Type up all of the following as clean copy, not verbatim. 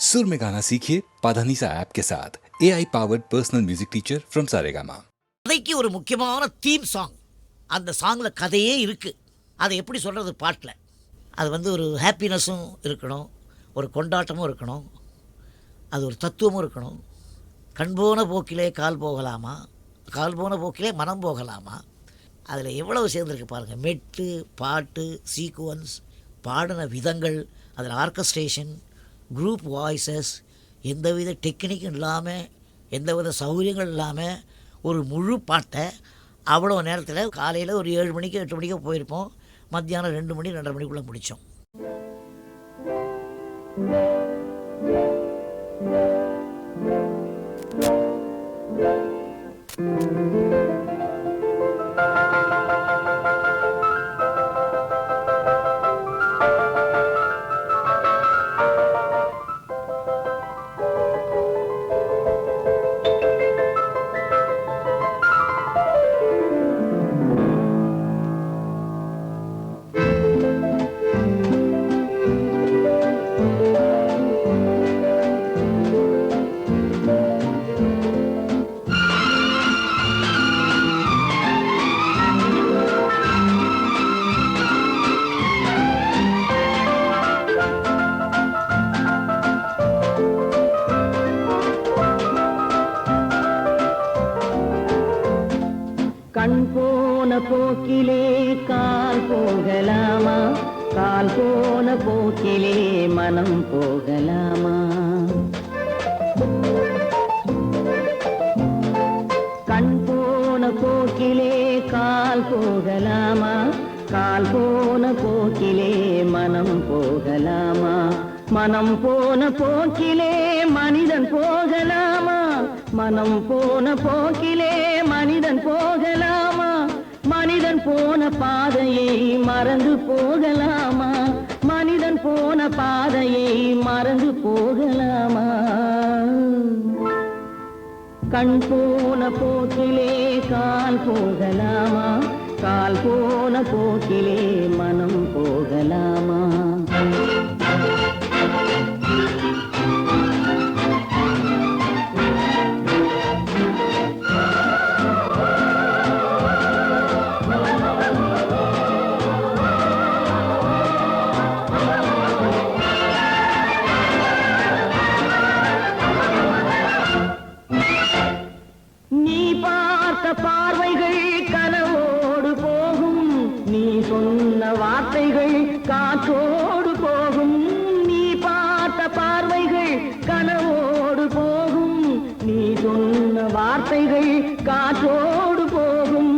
सुर में गाना सीखिए पाधानीसा ऐप के साथ AI powered personal music teacher from Saregama. கதைக்கு ஒரு முக்கியமான தீம் சாங். அந்த சாங்கில் கதையே இருக்குது. அதை எப்படி சொல்கிறது பாட்டில்? அது ஒரு ஹாப்பினஸும் இருக்கணும், ஒரு கொண்டாட்டமும் இருக்கணும், அது ஒரு தத்துவமும் இருக்கணும். கண் போன போக்கிலே கால் போகலாமா, கால் போன போக்கிலே மனம் போகலாமா, அதில் எவ்வளவு சேர்ந்துருக்கு பாருங்கள். மெட்டு, பாட்டு, சீக்குவன்ஸ், பாடின விதங்கள், அதில் ஆர்கஸ்ட்ரேஷன், குரூப் வாய்ஸஸ், எந்தவித டெக்னிக்கும் இல்லாமல், எந்தவித சௌகரியங்கள் இல்லாமல் ஒரு முழு பாட்டை அவ்வளோ நேரத்தில் காலையில் ஒரு 7 மணிக்கு 8 மணிக்கோ போயிருப்போம், மத்தியானம் 2 மணி 2:30 மணிக்குள்ளே முடித்தோம். கண் போன போக்கிலே கால் போகலாமா, கால் போன போக்கிலே மனம் போகலாமா. கண் போன போக்கிலே கால் போகலாமா, கால் போன போக்கிலே மனம் போகலாமா. மனம் போன போக்கிலே மனிதன் போகலாமா, மனம் போன போக்கிலே மனிதன் போகலாமா. மனிதன் போன பாதையை மறந்து போகலாமா, மனிதன் போன பாதையை மறந்து போகலாமா. கண் போன போக்கிலே கால் போகலாமா, கால் போன போக்கிலே மனம் போகலாமா. பார்வைகள் கனவோடு போகும், நீ சொன்ன வார்த்தைகள் காற்றோடு போகும். நீ பார்த்த பார்வைகள் கனவோடு போகும், நீ சொன்ன வார்த்தைகள் காற்றோடு போகும்.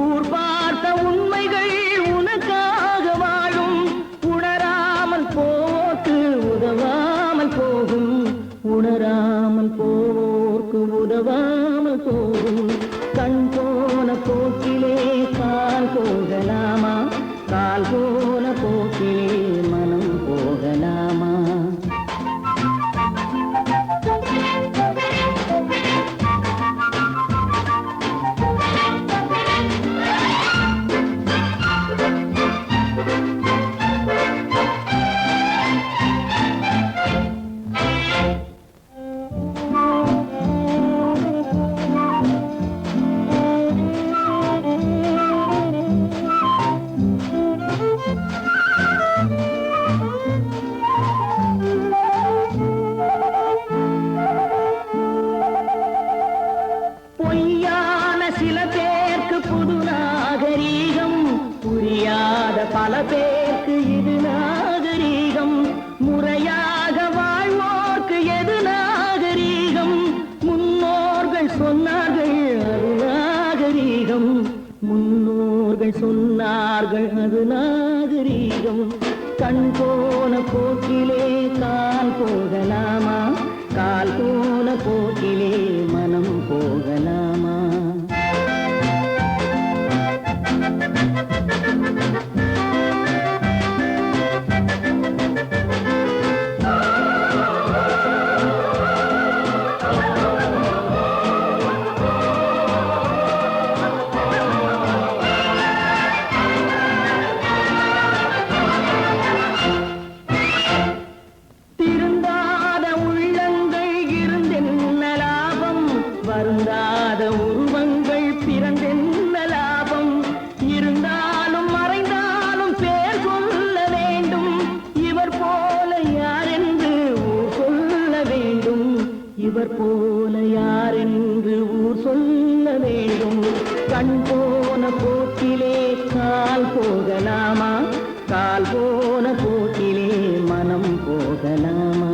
ஊர் பார்த்த உண்மைகள் உனக்காக வாழும், உணராமல் போக்கு உதவாமல் போகும், உணராமல் போக்கு உதவாமல் போகும். கண் போன போக்கிலே கால் போகலாமா, கால் போன போக்கிலே மனம் போகலாமா. பல பேருக்கு இது நாகரீகம், முறையாக வாழ்வோர்க்கு எது நாகரீகம். முன்னோர்கள் சொன்னார்கள் அது நாகரீகம், முன்னோர்கள் சொன்னார்கள் அது நாகரீகம். கண் போன போக்கிலே கால் போகலாமா, கால் போன போக்கிலே மனம் போகலாமா. திருந்தாத இவர் போல யாரென்று ஊர் சொல்ல வேண்டும். கண் போன போக்கிலே கால் போகலாமா, கால் போன போக்கிலே மனம் போகலாமா?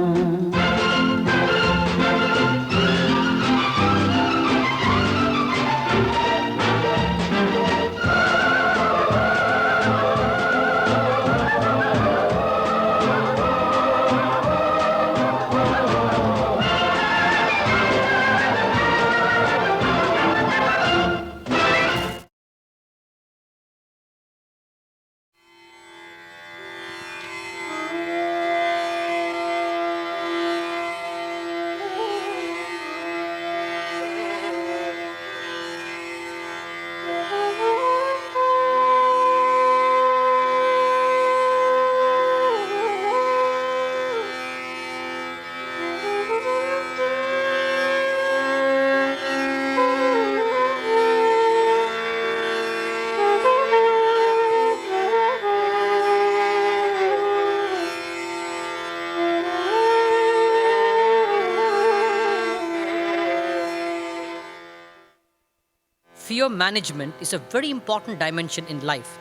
Fear management is a very important dimension in life.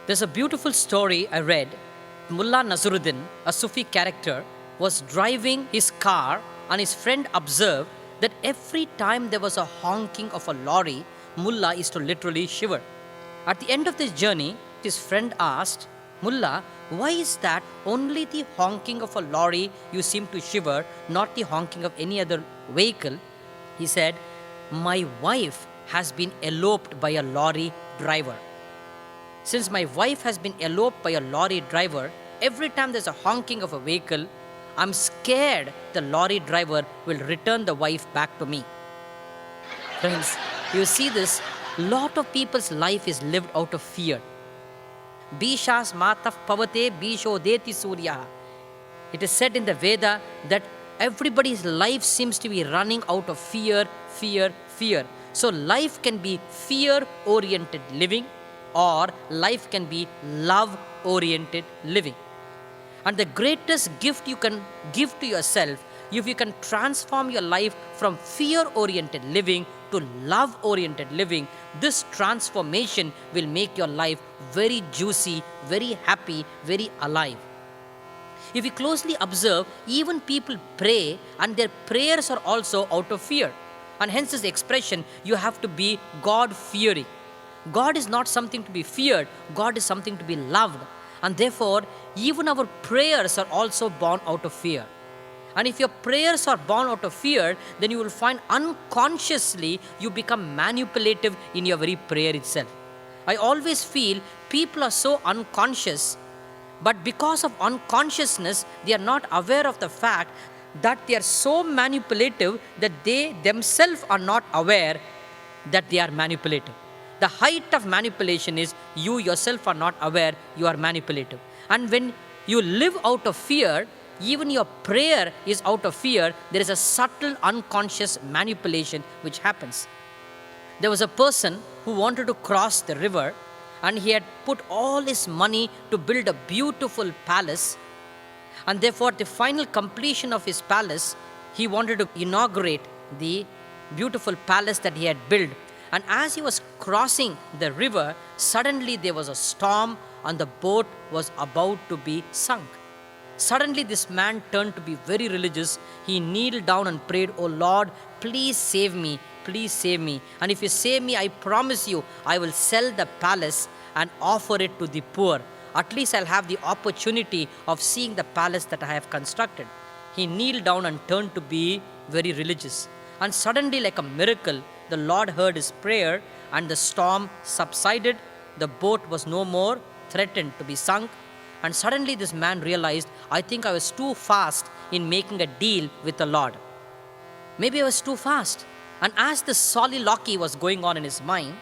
There's a beautiful story I read. Mullah Nasruddin, a Sufi character, was driving his car and his friend observed that every time there was a honking of a lorry, Mullah is to literally shiver. At the end of this journey, his friend asked, Mullah, why is that only the honking of a lorry you seem to shiver, not the honking of any other vehicle? He said, my wife has been eloped by a lorry driver. Since my wife has been eloped by a lorry driver, every time there's a honking of a vehicle, I'm scared the lorry driver will return the wife back to me. Friends, you see this, lot of people's life is lived out of fear. Bishas mataf pavate bisho deti surya. It is said in the Veda that everybody's life seems to be running out of fear, fear, fear. So life can be fear-oriented living or life can be love-oriented living. And the greatest gift you can give to yourself, if you can transform your life from fear-oriented living to love-oriented living, this transformation will make your life very juicy, very happy, very alive. If you closely observe, even people pray and their prayers are also out of fear. And hence this expression, you have to be God-fearing. God is not something to be feared. God is something to be loved. And therefore, even our prayers are also born out of fear. And if your prayers are born out of fear, then you will find unconsciously you become manipulative in your very prayer itself. I always feel people are so unconscious, but because of unconsciousness, they are not aware of the fact that they are so manipulative that they themselves are not aware that they are manipulative. The height of manipulation is you yourself are not aware you are manipulative. And when you live out of fear, even your prayer is out of fear, there is a subtle unconscious manipulation which happens. There was a person who wanted to cross the river and he had put all his money to build a beautiful palace. And therefore, the final completion of his palace, he wanted to inaugurate the beautiful palace that he had built. And as he was crossing the river, suddenly there was a storm and the boat was about to be sunk. Suddenly this man turned to be very religious. He kneeled down and prayed, "Oh Lord, please save me, please save me. And if you save me, I promise you, I will sell the palace and offer it to the poor. At least I'll have the opportunity of seeing the palace that I have constructed." He kneeled down and turned to be very religious. And suddenly, like a miracle, the Lord heard his prayer and the storm subsided. The boat was no more threatened to be sunk. And suddenly this man realized, I think I was too fast in making a deal with the Lord. Maybe I was too fast. And as the soliloquy was going on in his mind,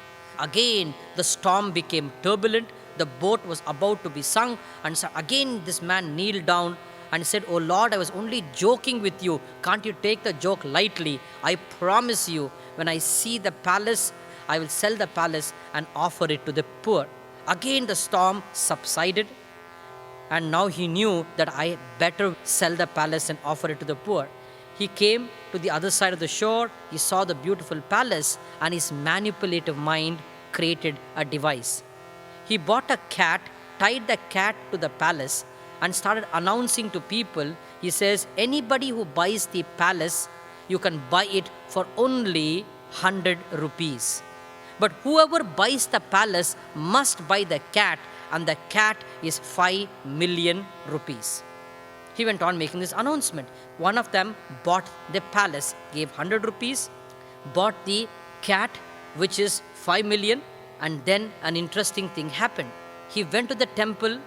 again the storm became turbulent. The boat was about to be sunk. And so again this man kneeled down and said, "Oh Lord, I was only joking with you. Can't you take the joke lightly? I promise you, when I see the palace, I will sell the palace and offer it to the poor." Again the storm subsided. And now he knew that I had better sell the palace and offer it to the poor. He came to the other side of the shore, he saw the beautiful palace, and his manipulative mind created a device. He bought a cat, tied the cat to the palace, and started announcing to people. He says, anybody who buys the palace, you can buy it for only 100 rupees. But whoever buys the palace must buy the cat, and the cat is 5 million rupees. He went on making this announcement. One of them bought the palace, gave 100 rupees, bought the cat, which is 5 million, and then an interesting thing happened. He went to the temple,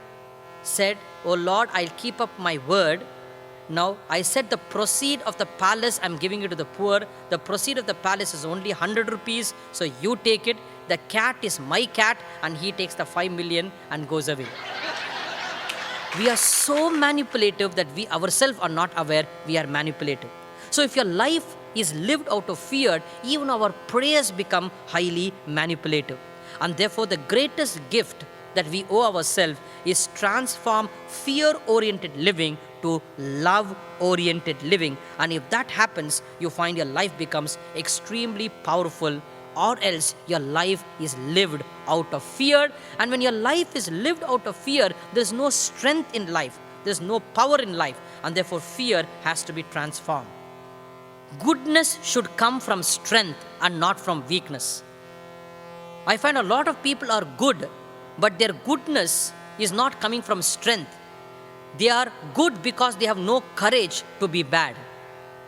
said, "Oh Lord, I'll keep up my word. Now, I said the proceed of the palace, I'm giving it to the poor. The proceed of the palace is only 100 rupees, so you take it. The cat is my cat," and he takes the 5 million and goes away. We are so manipulative that we ourselves are not aware we are manipulative. So if your life is lived out of fear, even our prayers become highly manipulative. And therefore, the greatest gift that we owe ourselves is transform fear-oriented living to love-oriented living. And if that happens, you find your life becomes extremely powerful, or else your life is lived out of fear. And when your life is lived out of fear, there's no strength in life, there's no power in life, and therefore fear has to be transformed. Goodness should come from strength and not from weakness. I find a lot of people are good, but their goodness is not coming from strength. They are good because they have no courage to be bad.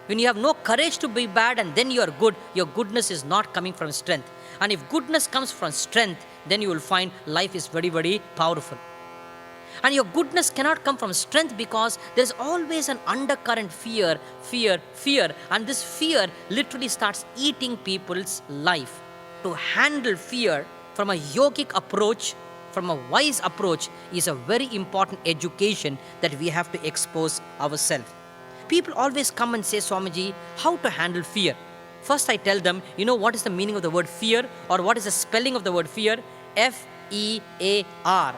When you have no courage to be bad and then you are good, your goodness is not coming from strength. And if goodness comes from strength, then you will find life is very, very powerful. And your goodness cannot come from strength because there is always an undercurrent fear. And this fear literally starts eating people's life. To handle fear from a yogic approach, from a wise approach, is a very important education that we have to expose ourselves. People always come and say, Swamiji, how to handle fear? First I tell them, you know what is the meaning of the word fear, or what is the spelling of the word fear? F-E-A-R.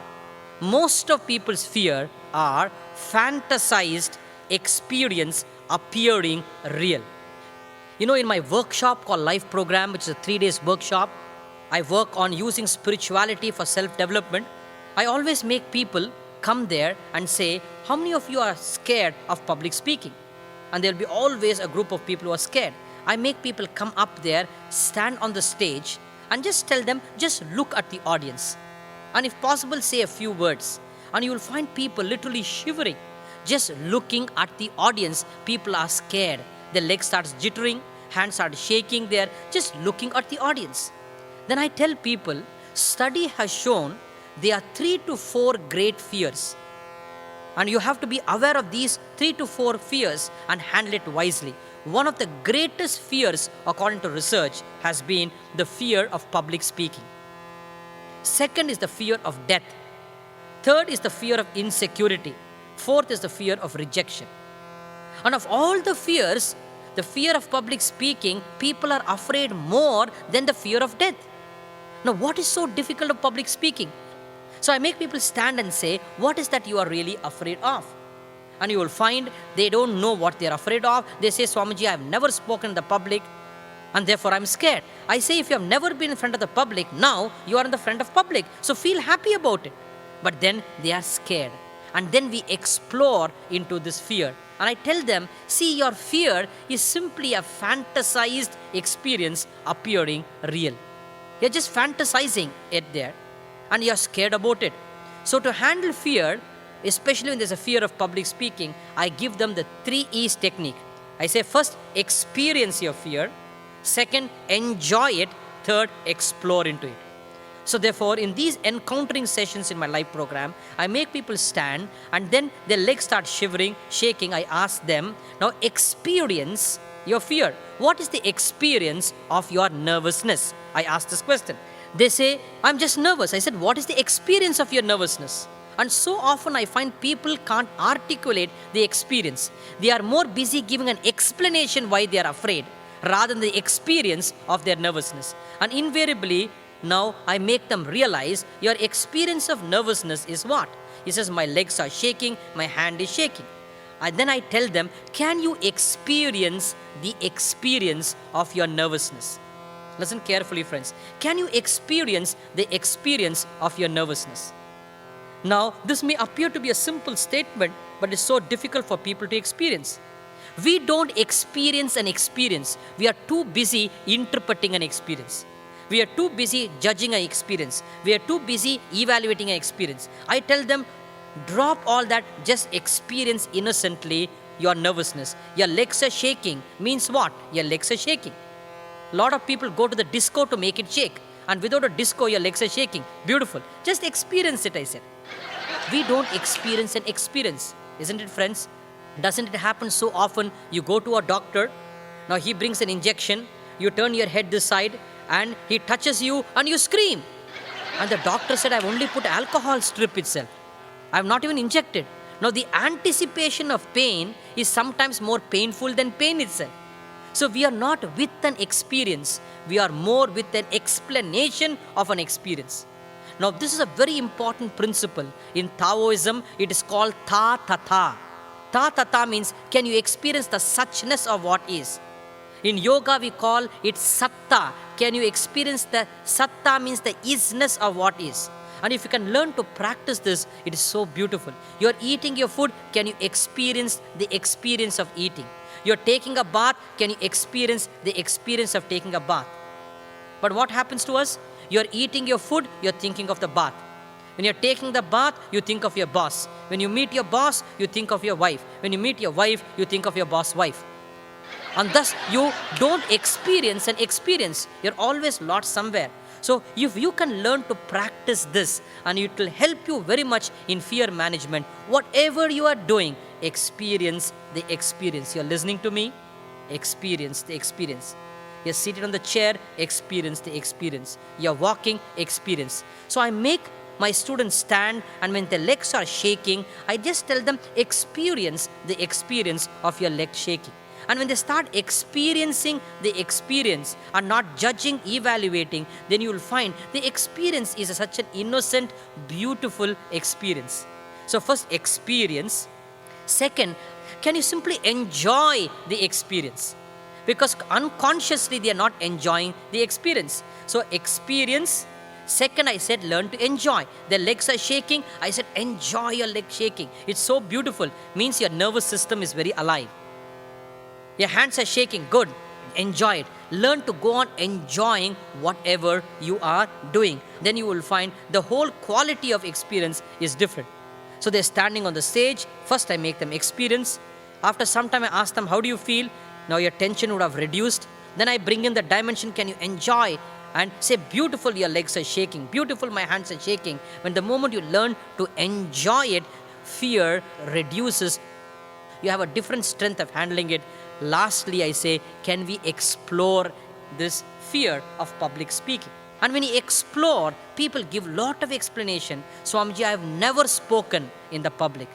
Most of people's fear are fantasized experience appearing real. You know, in my workshop called Life Program, which is a 3 days workshop, I work on using spirituality for self-development. I always make people come there and say, how many of you are scared of public speaking? And there will be always a group of people who are scared. I make people come up there, stand on the stage, and just tell them, just look at the audience. And if possible, say a few words. And you will find people literally shivering. Just looking at the audience, people are scared. Their legs start jittering, hands start shaking there, just looking at the audience. Then I tell people, study has shown there are 3 to 4 great fears. And you have to be aware of these 3 to 4 fears and handle it wisely. One of the greatest fears, according to research, has been the fear of public speaking. Second is the fear of death. Third is the fear of insecurity. Fourth is the fear of rejection. And of all the fears, the fear of public speaking, people are afraid more than the fear of death. Now, what is so difficult of public speaking? So I make people stand and say, what is that you are really afraid of? And you will find they don't know what they are afraid of. They say, Swamiji, I have never spoken in the public, and therefore I'm scared. I say, if you have never been in front of the public, now you are in the front of public. So feel happy about it. But then they are scared. And then we explore into this fear. And I tell them, see, your fear is simply a fantasized experience appearing real. You're just fantasizing it there, and you're scared about it. So to handle fear, especially when there's a fear of public speaking, I give them the 3 E's technique. I say, first, experience your fear. Second, enjoy it. Third, explore into it. So therefore, in these encountering sessions in my life program, I make people stand, and then their legs start shivering, shaking. I ask them, now experience your fear. What is the experience of your nervousness? I ask this question. They say, I'm just nervous. I said, what is the experience of your nervousness? And so often I find people can't articulate the experience. They are more busy giving an explanation why they are afraid rather than the experience of their nervousness. And invariably, now I make them realize your experience of nervousness is what? He says, my legs are shaking, my hand is shaking. Then I tell them, can you experience the experience of your nervousness? Listen carefully, friends. Can you experience the experience of your nervousness? Now, this may appear to be a simple statement, but it's so difficult for people to experience. We don't experience an experience. We are too busy interpreting an experience. We are too busy judging an experience. We are too busy evaluating an experience. I tell them, drop all that, just experience innocently your nervousness. Your legs are shaking means what? Your legs are shaking. A lot of people go to the disco to make it shake. And without a disco, your legs are shaking. Beautiful. Just experience it, I said. We don't experience an experience. Isn't it, friends? Doesn't it happen so often? You go to a doctor. Now he brings an injection. You turn your head this side and he touches you and you scream. And the doctor said, I've only put alcohol strip itself. I've not even injected. Now the anticipation of pain is sometimes more painful than pain itself. So we are not with an experience. We are more with an explanation of an experience. Now this is a very important principle. In Taoism, it is called Ta Tata. Ta Tata means, can you experience the suchness of what is? In yoga, we call it Satta. Can you experience the Satta means the isness of what is? And if you can learn to practice this, it is so beautiful. You're eating your food, can you experience the experience of eating? You're taking a bath, can you experience the experience of taking a bath? But what happens to us? You're eating your food, you're thinking of the bath. When you're taking the bath, you think of your boss. When you meet your boss, you think of your wife. When you meet your wife, you think of your boss' wife. And thus, you don't experience an experience. You're always lost somewhere. So, if you can learn to practice this, and it will help you very much in fear management, whatever you are doing, experience the experience. You're listening to me? Experience the experience. You're seated on the chair, experience the experience. You're walking, experience. So, I make my students stand, and when their legs are shaking, I just tell them, experience the experience of your leg shaking. And when they start experiencing the experience and not judging, evaluating, then you will find the experience is such an innocent, beautiful experience. So first, experience. Second, can you simply enjoy the experience? Because unconsciously they are not enjoying the experience. So experience. Second, I said, learn to enjoy. Their legs are shaking. I said, enjoy your leg shaking. It's so beautiful. Means your nervous system is very alive. Your hands are shaking. Good. Enjoy it. Learn to go on enjoying whatever you are doing. Then you will find the whole quality of experience is different. So they're standing on the stage. First, I make them experience. After some time, I ask them, how do you feel? Now your tension would have reduced. Then I bring in the dimension, can you enjoy? And say, beautiful, your legs are shaking. Beautiful, my hands are shaking. When the moment you learn to enjoy it, fear reduces. You have a different strength of handling it. Lastly, I say, can we explore this fear of public speaking? And when you explore, people give lot of explanation. Swamiji, I have never spoken in the public.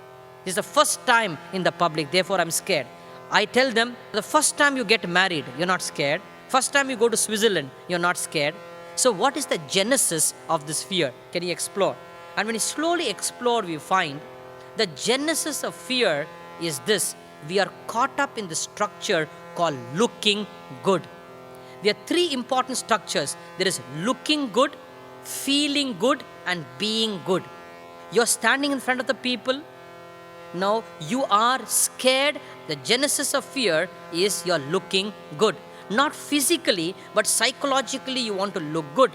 This is the first time in the public, therefore I'm scared. I tell them, the first time you get married, you're not scared. First time you go to Switzerland, you're not scared. So what is the genesis of this fear? Can you explore? And when you slowly explore, we find the genesis of fear is this. We are caught up in the structure called looking good. There are three important structures. There is looking good, feeling good, and being good. You're standing in front of the people. Now you are scared. The genesis of fear is you're looking good. Not physically, but psychologically you want to look good.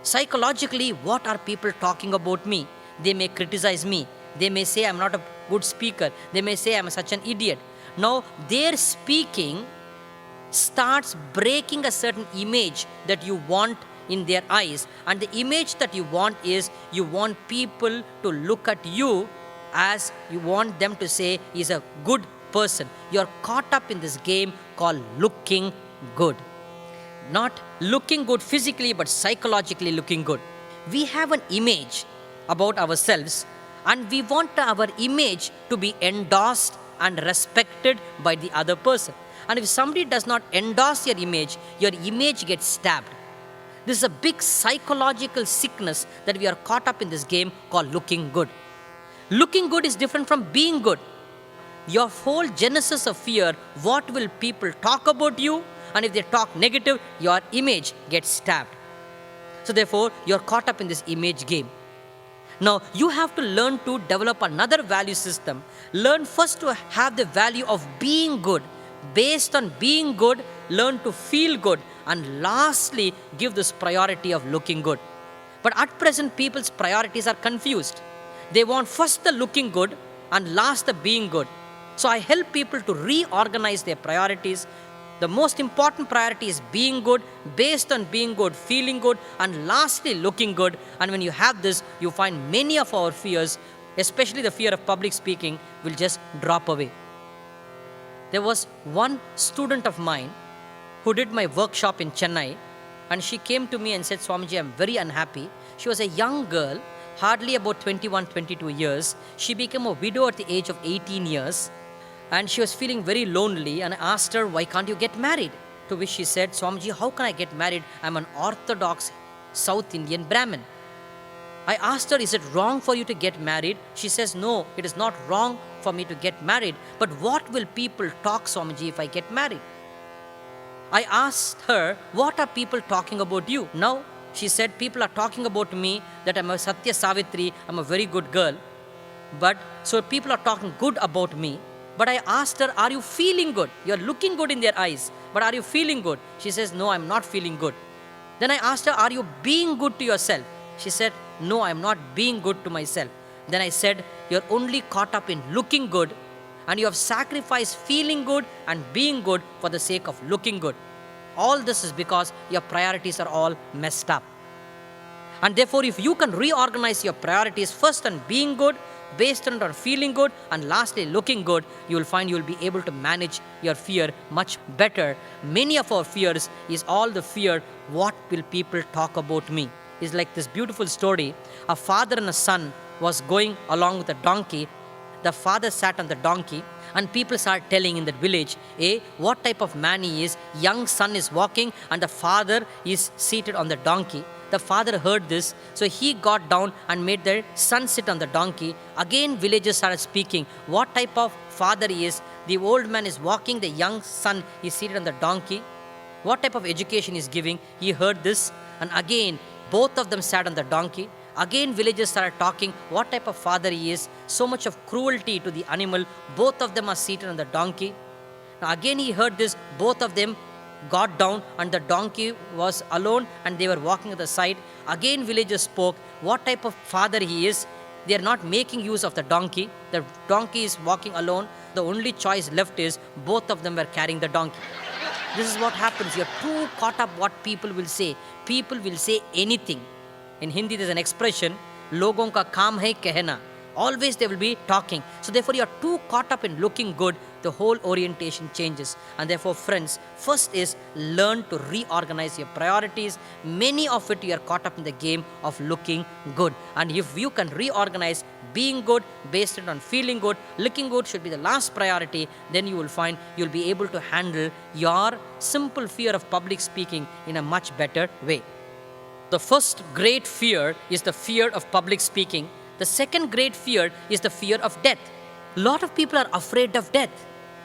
Psychologically, what are people talking about me? They may criticize me. They may say I'm not a good speaker. They may say I'm such an idiot. Now, their speaking starts breaking a certain image that you want in their eyes. And the image that you want is you want people to look at you as you want them to say he's a good person. You're caught up in this game called looking good. Not looking good physically, but psychologically looking good. We have an image about ourselves, and we want our image to be endorsed and respected by the other person. And if somebody does not endorse your image gets stabbed. This is a big psychological sickness that we are caught up in this game called looking good. Looking good is different from being good. your whole genesis of fear, what will people talk about you? And if they talk negative, your image gets stabbed. So therefore, you're caught up in this image game. Now, you have to learn to develop another value system. Learn first to have the value of being good. Based on being good, learn to feel good. And lastly, give this priority of looking good. But at present, people's priorities are confused. They want first the looking good and last the being good. So I help people to reorganize their priorities. The most important priority is being good, based on being good, feeling good, and lastly looking good. And when you have this, you find many of our fears, especially the fear of public speaking, will just drop away. There was one student of mine who did my workshop in Chennai, and she came to me and said, Swamiji, I'm very unhappy. She was a young girl, hardly about 21, 22 years. She became a widow at the age of 18 years. And she was feeling very lonely, and I asked her, why can't you get married? To which she said, Swamiji, how can I get married? I'm an orthodox South Indian Brahmin. I asked her, is it wrong for you to get married? She says, no, it is not wrong for me to get married. But what will people talk, Swamiji, if I get married? I asked her, what are people talking about you? Now, she said, people are talking about me that I'm a Satya Savitri, I'm a very good girl. But so people are talking good about me. But I asked her, are you feeling good? You're looking good in their eyes, but are you feeling good? She says, no, I'm not feeling good. Then I asked her, are you being good to yourself? She said, no, I'm not being good to myself. Then I said, you're only caught up in looking good, and you have sacrificed feeling good and being good for the sake of looking good. All this is because your priorities are all messed up. And therefore, if you can reorganize your priorities first on being good, based on feeling good, and lastly looking good, you will find you will be able to manage your fear much better. Many of our fears is all the fear, what will people talk about me? It's like this beautiful story. A father and a son was going along with a donkey. The father sat on the donkey, and people started telling in that village, what type of man he is. Young son is walking and the father is seated on the donkey. The father heard this, so he got down and made their son sit on the donkey. Again, villagers started speaking, what type of father he is. The old man is walking, the young son is seated on the donkey. What type of education he is giving. He heard this, and again, both of them sat on the donkey. Again, villagers started talking, what type of father he is. So much of cruelty to the animal. Both of them are seated on the donkey. Now again, he heard this, both of them got down and the donkey was alone and they were walking at the side. Again, villagers spoke, what type of father he is. They are not making use of the donkey. The donkey is walking alone. The only choice left is both of them were carrying the donkey. This is what happens. You're too caught up what people will say. People will say anything. In Hindi, there's an expression, logon ka kaam hai kehna. Always they will be talking. So therefore, you're too caught up in looking good, the whole orientation changes. And therefore, friends, first is learn to reorganize your priorities. Many of it, you are caught up in the game of looking good. And if you can reorganize being good, based on feeling good, looking good should be the last priority, then you will find you'll be able to handle your simple fear of public speaking in a much better way. The first great fear is the fear of public speaking. The second great fear is the fear of death. A lot of people are afraid of death.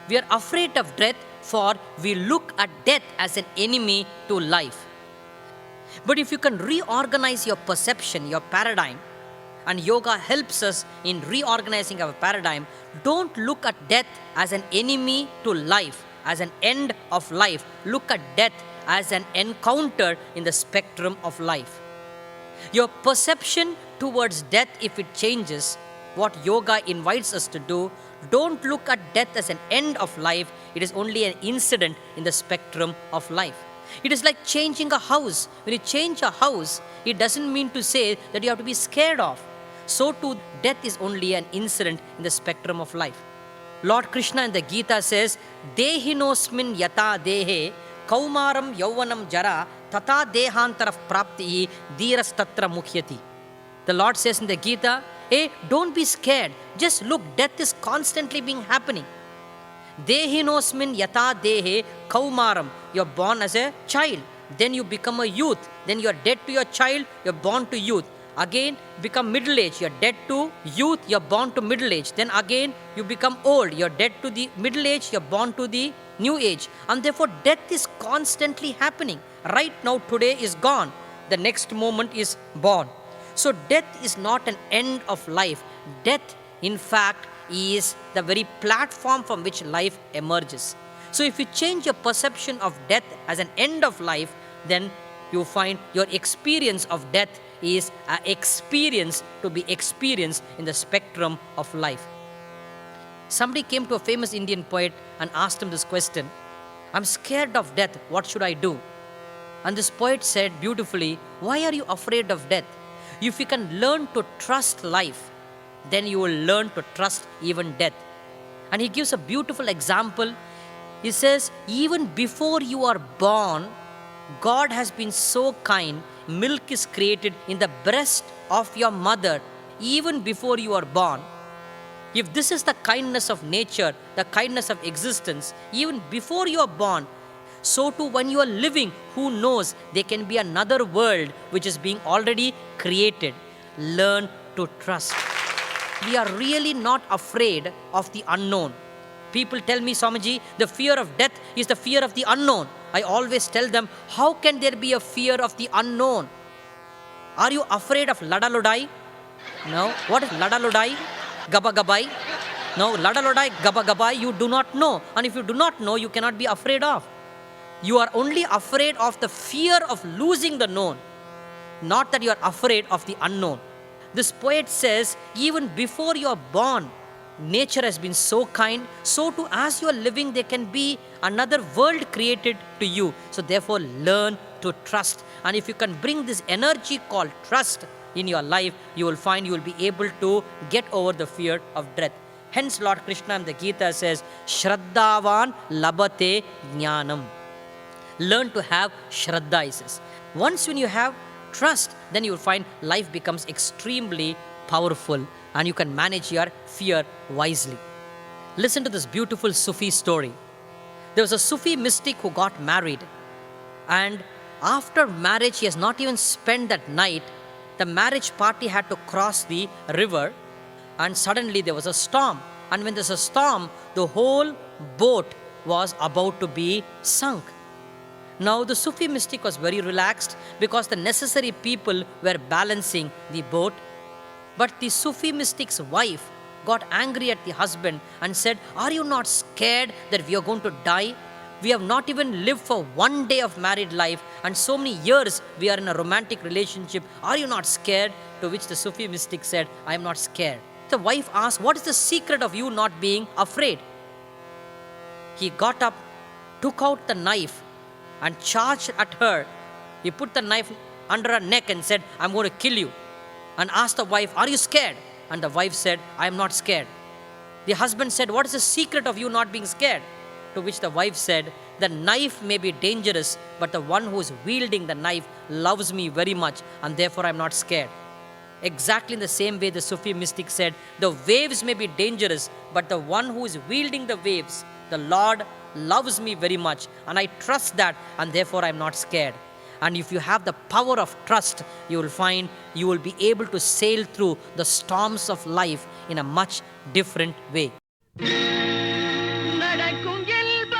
We are afraid of death for we look at death as an enemy to life. But if you can reorganize your perception, your paradigm, and yoga helps us in reorganizing our paradigm, don't look at death as an enemy to life, as an end of life. Look at death as an encounter in the spectrum of life. Your perception towards death, if it changes, what yoga invites us to do, don't look at death as an end of life. It is only an incident in the spectrum of life. It is like changing a house. When you change a house, it doesn't mean to say that you have to be scared of. So too, death is only an incident in the spectrum of life. Lord Krishna in the Gita says, Dehinosmin yata dehe kaumaram yauvanam jara tata dehantara prapti dhiras tatra mukhyati. The Lord says in the Gita, don't be scared. Just look, death is constantly being happening. Dehinosmin yata dehe kaumaram. You're born as a child. Then you become a youth. Then you're dead to your child. You're born to youth. Again, become middle age. You're dead to youth, you're born to middle age. Then again, you become old. You're dead to the middle age, you're born to the new age. And therefore, death is constantly happening. Right now, today is gone. The next moment is born. So, death is not an end of life. Death, in fact, is the very platform from which life emerges. So, if you change your perception of death as an end of life, then you find your experience of death is an experience to be experienced in the spectrum of life. Somebody came to a famous Indian poet and asked him this question, I'm scared of death, what should I do? And this poet said beautifully, why are you afraid of death? If you can learn to trust life, then you will learn to trust even death. And he gives a beautiful example. He says, even before you are born, God has been so kind. Milk is created in the breast of your mother even before you are born. If this is the kindness of nature, the kindness of existence, even before you are born, so too when you are living, who knows, there can be another world which is being already created. Learn to trust. We are really not afraid of the unknown. People tell me, Swamiji, the fear of death is the fear of the unknown. I always tell them, how can there be a fear of the unknown? Are you afraid of Lada Lodai? No. What is Lada Lodai? Gaba Gabai? No. Lada Lodai, Gaba Gabai, you do not know. And if you do not know, you cannot be afraid of. You are only afraid of the fear of losing the known, not that you are afraid of the unknown. This poet says, even before you are born, nature has been so kind, so too as you are living, there can be another world created to you. So therefore, learn to trust. And if you can bring this energy called trust in your life, you will find you will be able to get over the fear of death. Hence, Lord Krishna in the Gita says, Shraddhavan labate jnanam. Learn to have Shraddha, he says. Once when you have trust, then you will find life becomes extremely powerful and you can manage your fear wisely. Listen to this beautiful Sufi story. There was a Sufi mystic who got married, and after marriage, he has not even spent that night. The marriage party had to cross the river, and suddenly there was a storm. And when there's a storm, the whole boat was about to be sunk. Now, the Sufi mystic was very relaxed because the necessary people were balancing the boat. But the Sufi mystic's wife got angry at the husband and said, are you not scared that we are going to die? We have not even lived for one day of married life, and so many years we are in a romantic relationship. Are you not scared? To which the Sufi mystic said, I am not scared. The wife asked, what is the secret of you not being afraid? He got up, took out the knife and charged at her. He put the knife under her neck and said, I'm going to kill you. And asked the wife, are you scared? And the wife said, I am not scared. The husband said, what is the secret of you not being scared? To which the wife said, the knife may be dangerous, but the one who is wielding the knife loves me very much, and therefore I am not scared. Exactly in the same way, the Sufi mystic said, the waves may be dangerous, but the one who is wielding the waves, the Lord, loves me very much, and I trust that, and therefore I am not scared. And if you have the power of trust, you will find you will be able to sail through the storms of life in a much different way. Nadakkum Enbar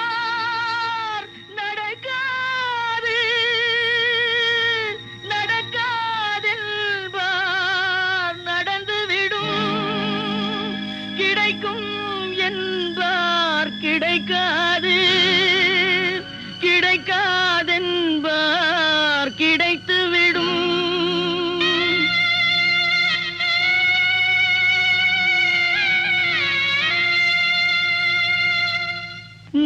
nadakkaadu nadakkaadenbar nadandu vidum kidaikkum enbar kidaikkaadu kidaikkaadenbar kidaithu vidum.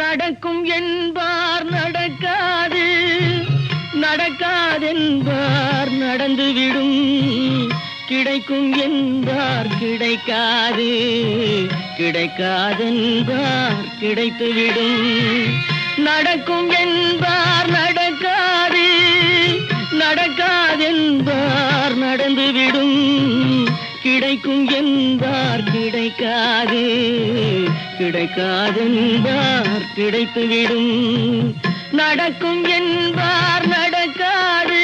நடக்கும் என்பார் நடக்காது நடக்காதென்பார் நடந்துவிடும் கிடைக்கும் என்பார் கிடைக்காது கிடைக்காதென்பார் கிடைத்துவிடும் நடக்கும் என்பார் நடக்காது நடக்காதென்பார் நடந்துவிடும் கிடைக்கும் என்பார் கிடைக்காது கிடைக்காதென்பார் கிடைத்துவிடும் நடக்கும் என்பார் நடக்காது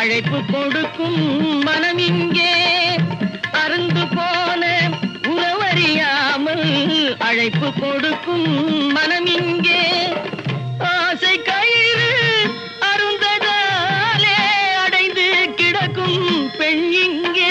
அழைப்பு கொடுக்கும் மனம் இங்கே அருந்து போன உறவறியாமல் அழைப்பு கொடுக்கும் மனம் இங்கே ஆசை கயிறு அருந்ததாலே அடைந்து கிடக்கும் பெண் இங்கே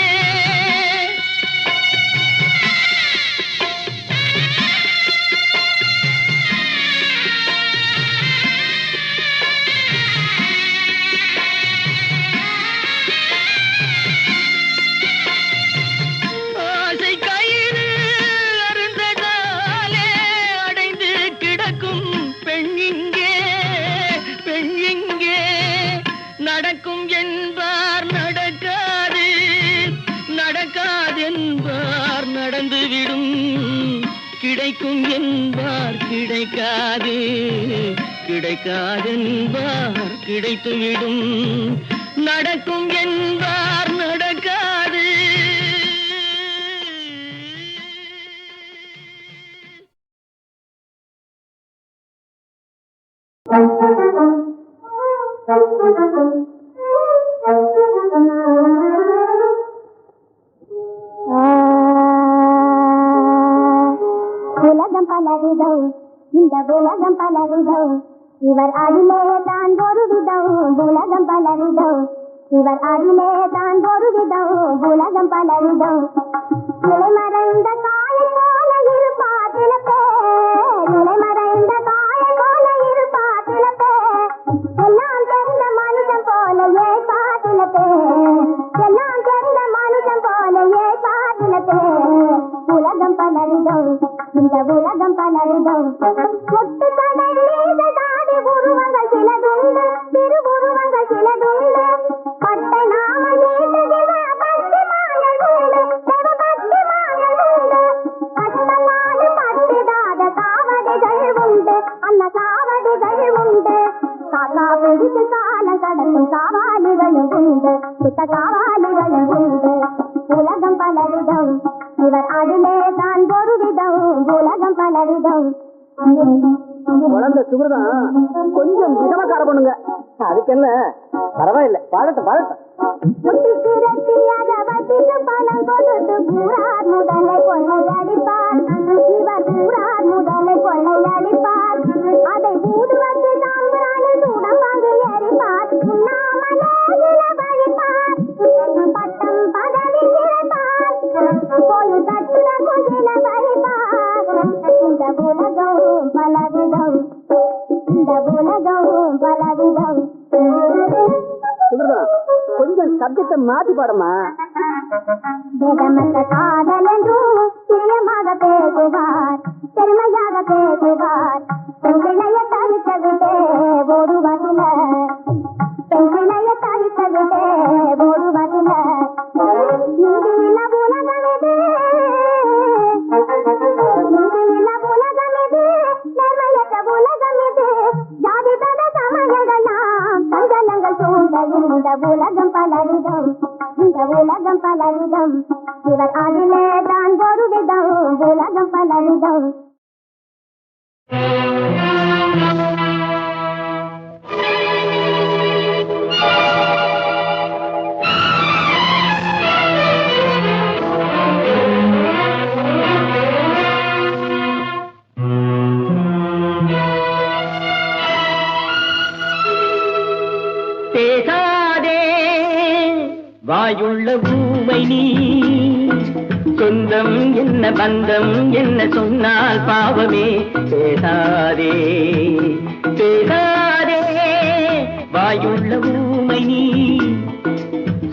நடக்கும் என்பார் நடக்காது நடக்காது என்பார் நடந்துவிடும் கிடைக்கும் என்பார் கிடைக்காது கிடைக்காது என்பார் கிடைத்துவிடும் நடக்கும் என்பார் நடக்காது. உலகம் பலவிதம், இந்த உலகம் பலவிதம், இவர் அடிலே தான் ஒரு விதம். உலகம் பலவிதம், இவர் அடிலே தான் ஒரு விதம். உலகம் பலவிதம். நிலைமறைந்த காயை போல இருப்பார் சில பேர், நிலைமறைந்த காயை போல இருப்பார் சில பேர். எல்லாம் தெரிந்த மனுஷன் போல ஏற்பார் சில பேர், எல்லாம் தெரிந்த மனுஷன் போல ஏற்பார் சில பேர். உலகம் பலவிதம், இந்த உலகம் பலவிதம். சொத்து கடல் மீது தாடி உருவங்கள் சிலதுண்டு, திருவுருவங்கள் சிலதுண்டு. பட்டை நாம நீட்டுகிற பக்தி மாயல் உண்டு, பக்தி மாயல் உண்டு. கஷ்டமாடு பட்டுடாத காவடிகள் உண்டு, அந்த காவடிகள் உண்டு. காக்கா பிடித்து காலம் கடக்கும் காவாலிகளும் உண்டு, சுத்த காவாலிகளும் உண்டு. உலகம் பலவிதம், இவர் அதிலே தான் ஒரு விதம். உலகம் பலவிதம். குழந்தை சுகிருதான் கொஞ்சம் விதமா கார பண்ணுங்க, அதுக்கு என்ன பரவாயில்ல, பாடட்டும் பாடட்டும். பணம் கொடுத்து கூறார் முதலை கொள்ளையடிப்பார், இவர் கூறார் முதலை கொள்ளையடிப்பார். அதை மூடு வச்சு தாங்காலே சூடம் வாங்கி எரிப்பார், உண்ணாமலே சில வழிப்பார். பட்டம் பதவி கிடைப்பார், கோயில் கட்டுறக்கும் சில வழிப்பார். இந்த உலகம் பலவிதம், இந்த உலகம் பலவிதம். கொஞ்சம் சப்ஜெக்ட மாத்தி பாடமா. வேதமற்ற காதல் என்றும் பிரியமாக பேசுவார், பெருமையாக பேசுவார். பெண்கிளைய தவிக்க விட்டே ஓடுவதில்ல, பெண்கிளைய தவிக்க விட்டே ஓடுவதில்ல. நீதியில்ல உலகம் இது, நீதியில்ல உலகம் இது, நேர்மையற்ற உலகம் இது. ஜாதி பல சமயங்களாம் சஞ்சலங்கள் சூழ்ந்த இந்த உலகம் பலவிதம், இந்த உலகம் பலவிதம். இவர் அதிலே தான் ஒரு விதம். உலகம் பலவிதம். பேசாதே வாயுள்ள பூமை நீ, சொந்தம் என்ன பந்தம் என்ன சொன்னால் பாவமே. பேசாதே பேசாதே வாயுள்ள பூமை நீ,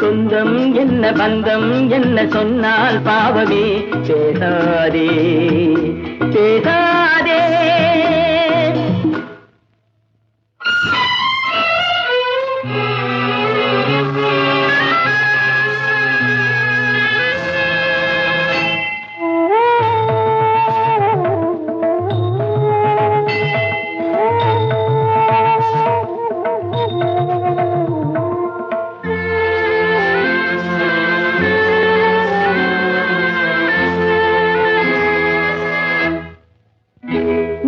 சொந்தம் என்ன பந்தம் என்ன சொன்னால் பாவமே. பேசாதே பேசாதே.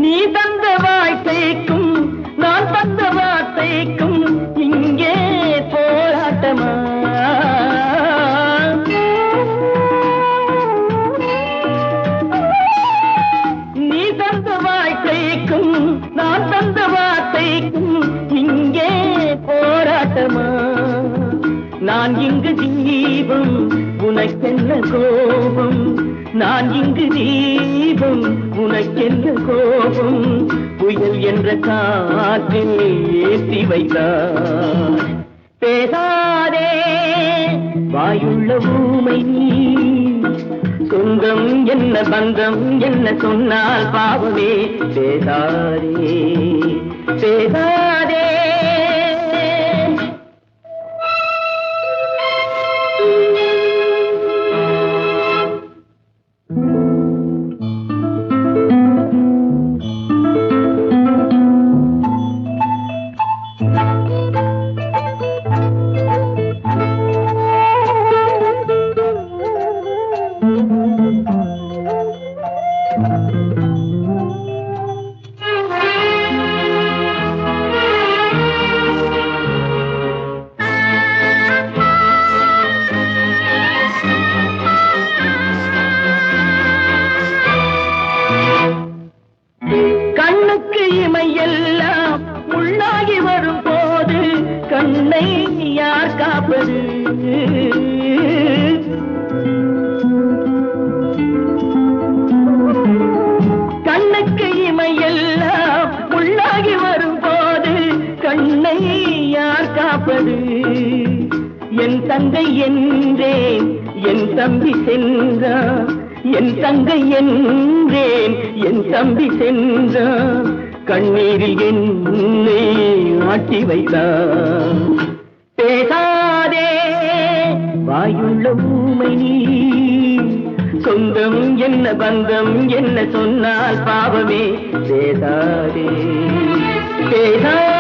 நீ தந்த வாய்ப்பைக்கும் நான் தந்த வார்த்தைக்கும் இங்கே போராட்டமா. கோபம், நான் இங்கு தீபம், உனக்கென்ன கோபம், புயல் என்ற காற்றில் ஏற்றி வைத்தார். பேசாதே வாயுள்ள ஊமை நீ, சொந்தம் என்ன பந்தம் என்ன சொன்னால் பாவமே. பேசாதே பேசாதே. கண்ணுக்கு இமையெல்லாம் உள்ளாகி வரும்போது கண்ணை யார் காப்பது? என் தங்கை என்றேன், என் தம்பி சென்றான். என் தங்கை என்றேன், என் தம்பி சென்றான். கண்ணீரில் என்னை ஆட்டி வைத்தான். பேசாதே வாயுள்ள ஊமை நீ, சொந்தம் என்ன பந்தம் என்ன சொன்னால் பாவமே. பேசாதே பேசாதே.